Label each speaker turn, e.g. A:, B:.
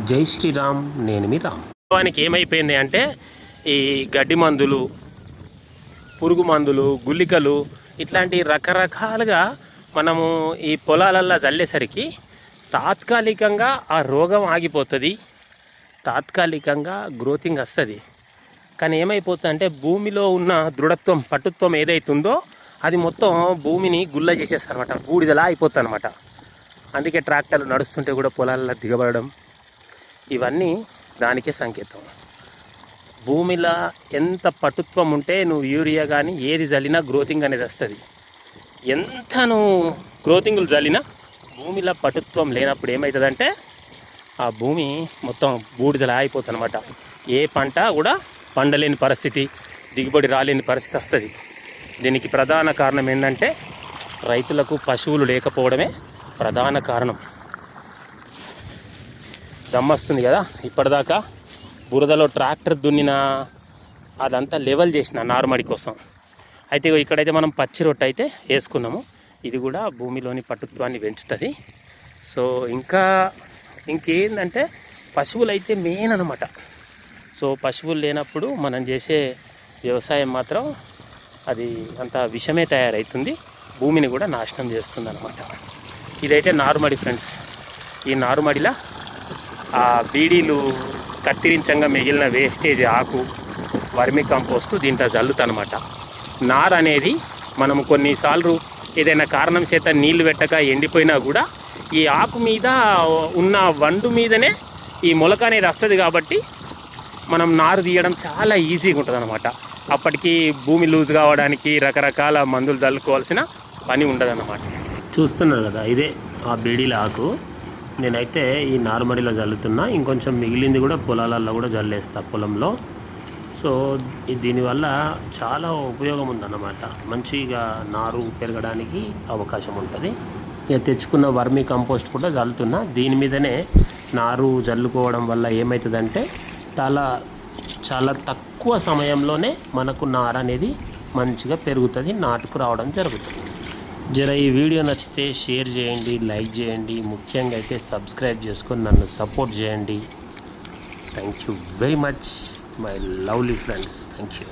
A: జై శ్రీరామ్, నేను మీ రామ్. వానికి ఏమైపోయింది అంటే ఈ గడ్డి మందులు, పురుగు మందులు, గుళికలు ఇట్లాంటి రకరకాలుగా మనము ఈ పొలాలల్లో చల్లేసరికి తాత్కాలికంగా ఆ రోగం ఆగిపోతుంది, తాత్కాలికంగా గ్రోతింగ్ వస్తుంది. కానీ ఏమైపోతుంది అంటే భూమిలో ఉన్న దృఢత్వం, పటుత్వం ఏదైతుందో అది మొత్తం భూమిని గుల్ల చేసేస్తారు అనమాట, బూడిదలా అయిపోతుంది అనమాట. అందుకే ట్రాక్టర్లు నడుస్తుంటే కూడా పొలాల్లో దిగబడడం ఇవన్నీ దానికే సంకేతం. భూమిలో ఎంత పటుత్వం ఉంటే నువ్వు యూరియా కానీ ఏది జల్లినా గ్రోతింగ్ అనేది వస్తుంది. ఎంత నువ్వు గ్రోతింగ్లు జల్లినా భూమిలో పటుత్వం లేనప్పుడు ఏమవుతుందంటే ఆ భూమి మొత్తం బూడిదలా అయిపోతుంది అనమాట. ఏ పంట కూడా పండలేని పరిస్థితి, దిగుబడి రాలేని పరిస్థితి వస్తుంది. దీనికి ప్రధాన కారణం ఏంటంటే రైతులకు పశువులు లేకపోవడమే ప్రధాన కారణం. దమ్మొస్తుంది కదా, ఇప్పటిదాకా బురదలో ట్రాక్టర్ దున్నిన అదంతా లెవెల్ చేసిన నారుమడి కోసం. అయితే ఇక్కడైతే మనం పచ్చి రొట్టె అయితే వేసుకున్నాము. ఇది కూడా భూమిలోని పటుత్వాన్ని పెంచుతుంది. సో ఇంకేందంటే పశువులు అయితే మెయిన్ అనమాట. సో పశువులు లేనప్పుడు మనం చేసే వ్యవసాయం మాత్రం అది అంత విషమే తయారవుతుంది, భూమిని కూడా నాశనం చేస్తుంది అనమాట. ఇదైతే నారుమడి ఫ్రెండ్స్. ఈ నారుమడిలా ఆ బీడీలు కత్తిరించంగా మిగిలిన వేస్టేజ్ ఆకు, వర్మి కంపోస్ట్ దీంట్లో జల్లుతనమాట. నారు అనేది మనము కొన్నిసార్లు ఏదైనా కారణం చేత నీళ్లు పెట్టక ఎండిపోయినా కూడా ఈ ఆకు మీద ఉన్న వండు మీదనే ఈ మొలక అనేది వస్తుంది. కాబట్టి మనం నారు తీయడం చాలా ఈజీగా ఉంటుంది అనమాట. అప్పటికి భూమి లూజ్ కావడానికి రకరకాల మందులు చల్లుకోవాల్సిన పని ఉండదన్నమాట. చూస్తున్నారు కదా, ఇదే ఆ బీడీల ఆకు. నేనైతే ఈ నారుమడిలో జల్లుతున్నా, ఇంకొంచెం మిగిలింది కూడా పొలాలలో కూడా జల్లేస్తా పొలంలో. సో దీనివల్ల చాలా ఉపయోగం ఉందన్నమాట. మంచిగా నారు పెరగడానికి అవకాశం ఉంటుంది. ఇక తెచ్చుకున్న వర్మీ కంపోస్ట్ కూడా జల్లుతున్నా. దీని మీదనే నారు జల్లుకోవడం వల్ల ఏమవుతుందంటే చాలా తక్కువ సమయంలోనే మనకు నారు అనేది మంచిగా పెరుగుతుంది, నాటుకు రావడం జరుగుతుంది. జర ఈ వీడియో నచ్చితే షేర్ చేయండి, లైక్ చేయండి, ముఖ్యంగా అయితే సబ్స్క్రైబ్ చేసుకొని నన్ను సపోర్ట్ చేయండి. Thank you very much my lovely friends. Thank you.